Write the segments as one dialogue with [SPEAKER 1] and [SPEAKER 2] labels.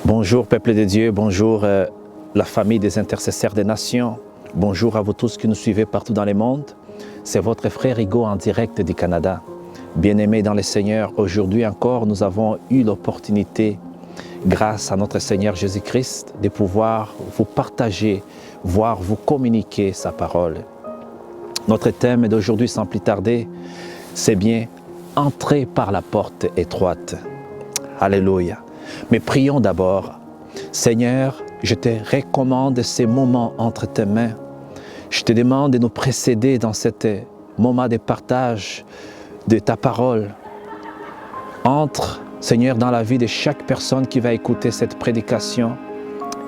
[SPEAKER 1] Bonjour peuple de Dieu, bonjour la famille des intercesseurs des nations, bonjour à vous tous qui nous suivez partout dans le monde. C'est votre frère Hugo en direct du Canada. Bien-aimés dans le Seigneur, aujourd'hui encore nous avons eu l'opportunité, grâce à notre Seigneur Jésus-Christ, de pouvoir vous partager, voire vous communiquer sa parole. Notre thème d'aujourd'hui sans plus tarder, c'est bien « Entrez par la porte étroite ». Alléluia. Mais prions d'abord. Seigneur, je te recommande ces moments entre tes mains. Je te demande de nous précéder dans ce moment de partage de ta parole. Entre, Seigneur, dans la vie de chaque personne qui va écouter cette prédication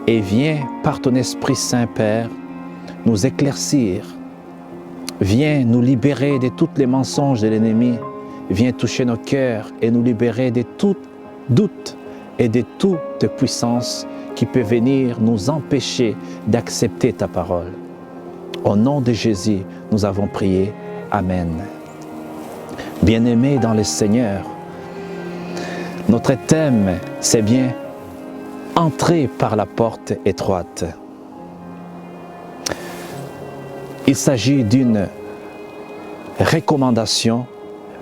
[SPEAKER 1] et viens par ton Esprit Saint, Père, nous éclaircir. Viens nous libérer de tous les mensonges de l'ennemi. Viens toucher nos cœurs et nous libérer de tout doute et de toute puissance qui peut venir nous empêcher d'accepter ta parole. Au nom de Jésus, nous avons prié. Amen. Bien-aimés dans le Seigneur, notre thème, c'est bien « Entrez par la porte étroite ». Il s'agit d'une recommandation,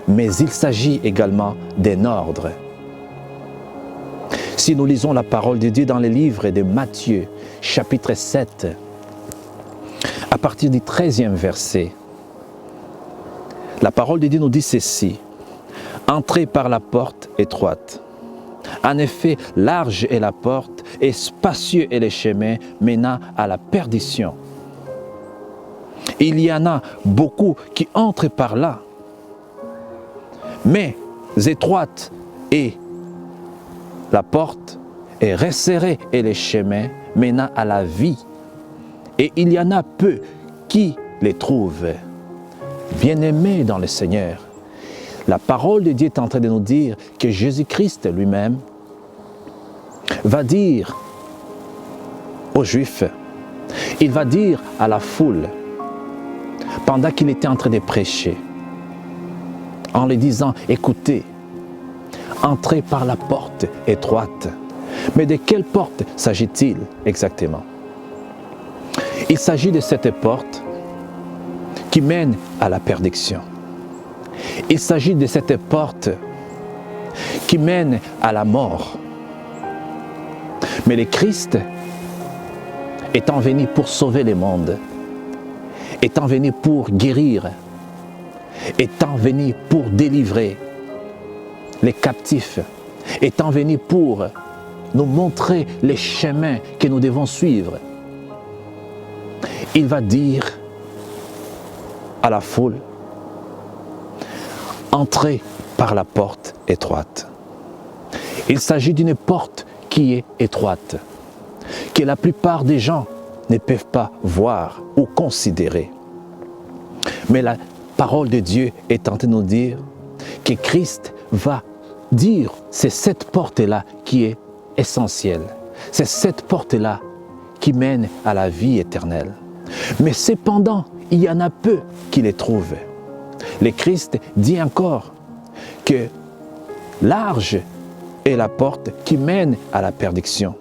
[SPEAKER 1] mais il s'agit également d'un ordre. Si nous lisons la parole de Dieu dans le livre de Matthieu, chapitre 7, à partir du 13e verset, la parole de Dieu nous dit ceci: « Entrez par la porte étroite. En effet, large est la porte et spacieux est le chemin menant à la perdition. Il y en a beaucoup qui entrent par là, mais étroite est la porte est resserrée et le chemin menant à la vie, et il y en a peu qui les trouvent. » Bien-aimés dans le Seigneur, la parole de Dieu est en train de nous dire que Jésus-Christ lui-même va dire aux Juifs, il va dire à la foule, pendant qu'il était en train de prêcher, en lui disant, écoutez, entrez par la porte étroite. Mais de quelle porte s'agit-il exactement? Il s'agit de cette porte qui mène à la perdition. Il s'agit de cette porte qui mène à la mort. Mais le Christ étant venu pour sauver le monde, étant venu pour guérir, étant venu pour délivrer les captifs, étant venu pour nous montrer les chemins que nous devons suivre, il va dire à la foule, entrez par la porte étroite. Il s'agit d'une porte qui est étroite, que la plupart des gens ne peuvent pas voir ou considérer. Mais la parole de Dieu est en train de nous dire que Christ va dire, c'est cette porte-là qui est essentielle. C'est cette porte-là qui mène à la vie éternelle. Mais cependant, il y en a peu qui les trouvent. Le Christ dit encore que large est la porte qui mène à la perdition.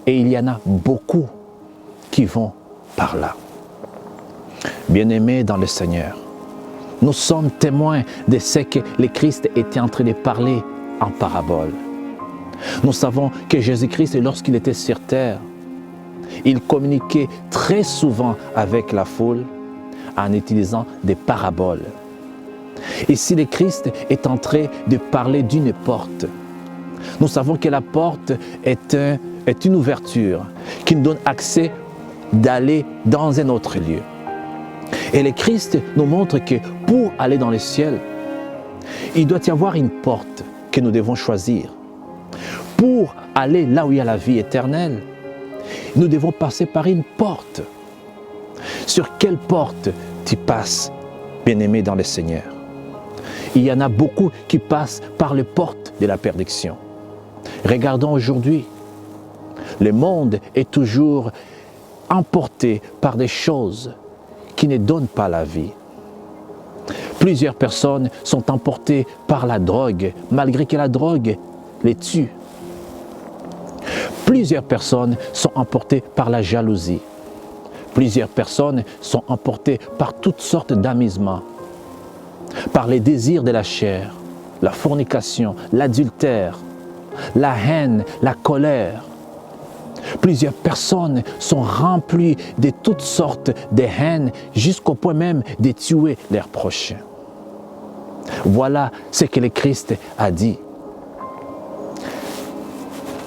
[SPEAKER 1] Et il y en a beaucoup qui vont par là. Bien-aimés dans le Seigneur, nous sommes témoins de ce que le Christ était en train de parler en parabole. Nous savons que Jésus-Christ, lorsqu'il était sur terre, il communiquait très souvent avec la foule en utilisant des paraboles. Ici, le Christ est en train de parler d'une porte. Nous savons que la porte est une ouverture qui nous donne accès d'aller dans un autre lieu. Et le Christ nous montre que pour aller dans le ciel, il doit y avoir une porte que nous devons choisir. Pour aller là où il y a la vie éternelle, nous devons passer par une porte. Sur quelle porte tu passes, bien-aimé dans le Seigneur? Il y en a beaucoup qui passent par les portes de la perdition. Regardons aujourd'hui, le monde est toujours emporté par des choses qui ne donnent pas la vie. Plusieurs personnes sont emportées par la drogue, malgré que la drogue les tue. Plusieurs personnes sont emportées par la jalousie. Plusieurs personnes sont emportées par toutes sortes d'amusements, par les désirs de la chair, la fornication, l'adultère, la haine, la colère. Plusieurs personnes sont remplies de toutes sortes de haines jusqu'au point même de tuer leurs prochains. Voilà ce que le Christ a dit.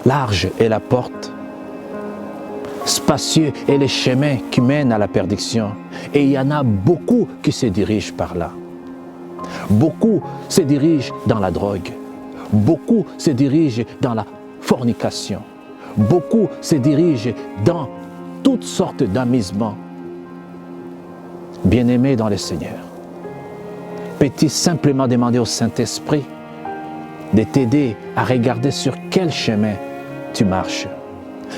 [SPEAKER 1] Large est la porte, spacieux est le chemin qui mène à la perdition, et il y en a beaucoup qui se dirigent par là. Beaucoup se dirigent dans la drogue, beaucoup se dirigent dans la fornication, beaucoup se dirigent dans toutes sortes d'amusements. Bien-aimés dans le Seigneur, peux-tu simplement demander au Saint-Esprit de t'aider à regarder sur quel chemin tu marches,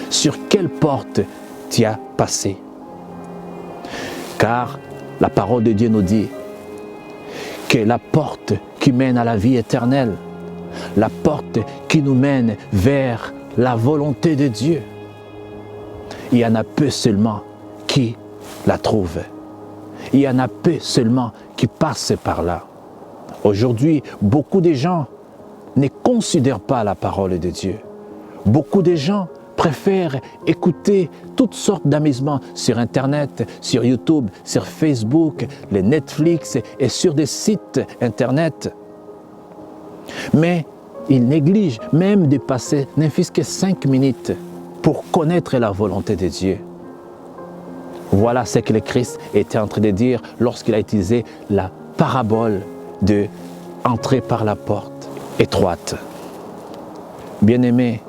[SPEAKER 1] sur quelle porte tu as passé. Car la parole de Dieu nous dit que la porte qui mène à la vie éternelle, la porte qui nous mène vers la volonté de Dieu, il y en a peu seulement qui la trouvent. Il y en a peu seulement qui passent par là. Aujourd'hui, beaucoup de gens ne considèrent pas la parole de Dieu. Beaucoup de gens préfèrent écouter toutes sortes d'amusements sur Internet, sur YouTube, sur Facebook, les Netflix et sur des sites Internet. Mais ils négligent même de passer ne fût-ce que 5 minutes pour connaître la volonté de Dieu. Voilà ce que le Christ était en train de dire lorsqu'il a utilisé la parabole de entrer par la porte étroite. Bien-aimés,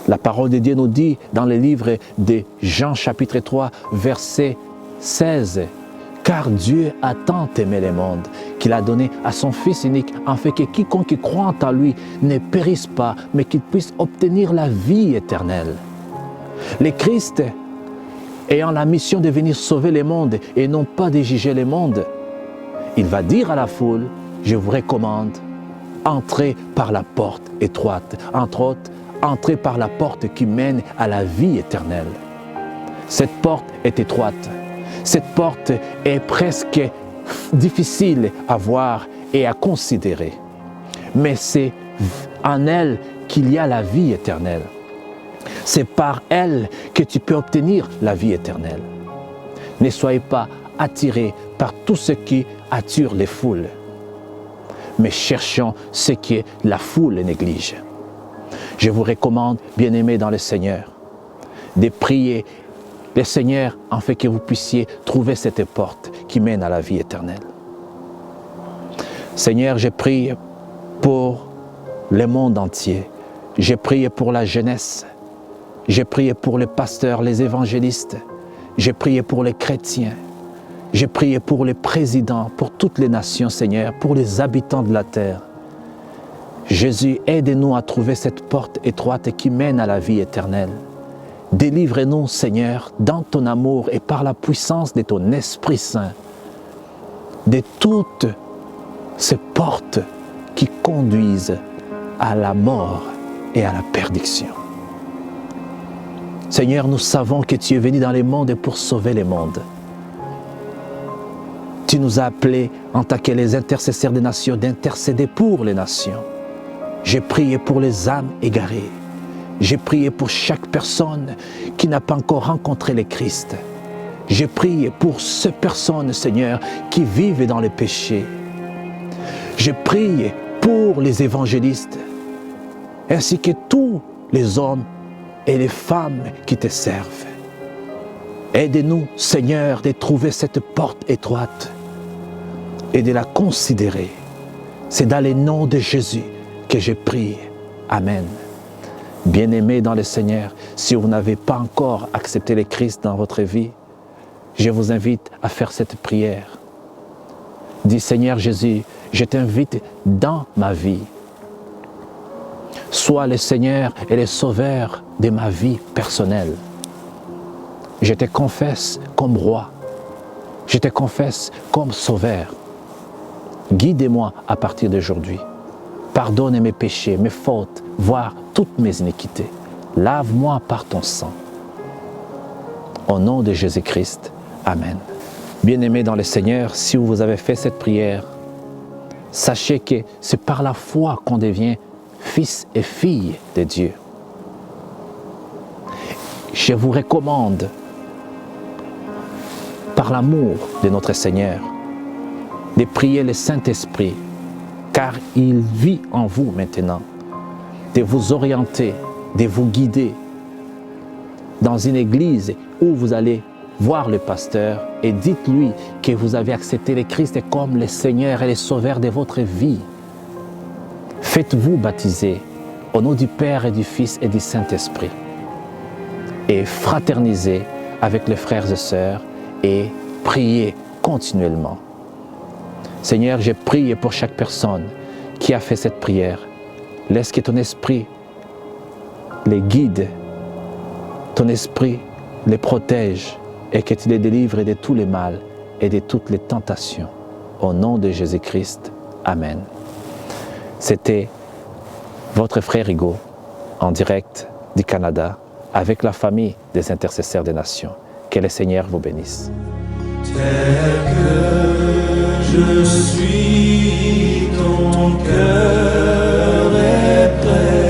[SPEAKER 1] la parole de Dieu nous dit dans le livre de Jean chapitre 3, verset 16, « Car Dieu a tant aimé le monde qu'il a donné à son Fils unique, afin que quiconque croit en lui ne périsse pas, mais qu'il puisse obtenir la vie éternelle. » Le Christ, ayant la mission de venir sauver le monde et non pas de juger le monde, il va dire à la foule, « Je vous recommande, entrez par la porte étroite, entre autres, entrez par la porte qui mène à la vie éternelle. » Cette porte est étroite. Cette porte est presque difficile à voir et à considérer. Mais c'est en elle qu'il y a la vie éternelle. C'est par elle que tu peux obtenir la vie éternelle. Ne soyez pas attirés par tout ce qui attire les foules, mais cherchons ce que la foule néglige. Je vous recommande, bien-aimés dans le Seigneur, de prier le Seigneur afin que vous puissiez trouver cette porte qui mène à la vie éternelle. Seigneur, je prie pour le monde entier. Je prie pour la jeunesse. Je prie pour les pasteurs, les évangélistes. Je prie pour les chrétiens. Je prie pour les présidents, pour toutes les nations, Seigneur, pour les habitants de la terre. Jésus, aide-nous à trouver cette porte étroite qui mène à la vie éternelle. Délivre-nous, Seigneur, dans ton amour et par la puissance de ton Esprit Saint, de toutes ces portes qui conduisent à la mort et à la perdition. Seigneur, nous savons que tu es venu dans le monde pour sauver le monde. Tu nous as appelés en tant que les intercesseurs des nations d'intercéder pour les nations. J'ai prié pour les âmes égarées. J'ai prié pour chaque personne qui n'a pas encore rencontré le Christ. J'ai prié pour ces personnes, Seigneur, qui vivent dans le péché. J'ai prié pour les évangélistes, ainsi que tous les hommes et les femmes qui te servent. Aide-nous, Seigneur, de trouver cette porte étroite et de la considérer. C'est dans le nom de Jésus que je prie. Amen. Bien-aimés dans le Seigneur, si vous n'avez pas encore accepté le Christ dans votre vie, je vous invite à faire cette prière. Dis, Seigneur Jésus, je t'invite dans ma vie. Sois le Seigneur et le Sauveur de ma vie personnelle. Je te confesse comme roi. Je te confesse comme Sauveur. Guide-moi à partir d'aujourd'hui. Pardonne mes péchés, mes fautes, voire toutes mes iniquités. Lave-moi par ton sang. Au nom de Jésus-Christ, Amen. Bien-aimés dans le Seigneur, si vous avez fait cette prière, sachez que c'est par la foi qu'on devient fils et fille de Dieu. Je vous recommande, par l'amour de notre Seigneur, de prier le Saint-Esprit, car il vit en vous maintenant, de vous orienter, de vous guider dans une église où vous allez voir le pasteur et dites-lui que vous avez accepté le Christ comme le Seigneur et le Sauveur de votre vie. Faites-vous baptiser au nom du Père et du Fils et du Saint-Esprit et fraternisez avec les frères et sœurs et priez continuellement. Seigneur, je prie pour chaque personne qui a fait cette prière. Laisse que ton esprit les guide, ton esprit les protège et que tu les délivres de tous les mal et de toutes les tentations. Au nom de Jésus-Christ, Amen. C'était votre frère Hugo en direct du Canada avec la famille des intercesseurs des nations. Que le Seigneur vous bénisse.
[SPEAKER 2] Tel que je suis, ton cœur est prêt.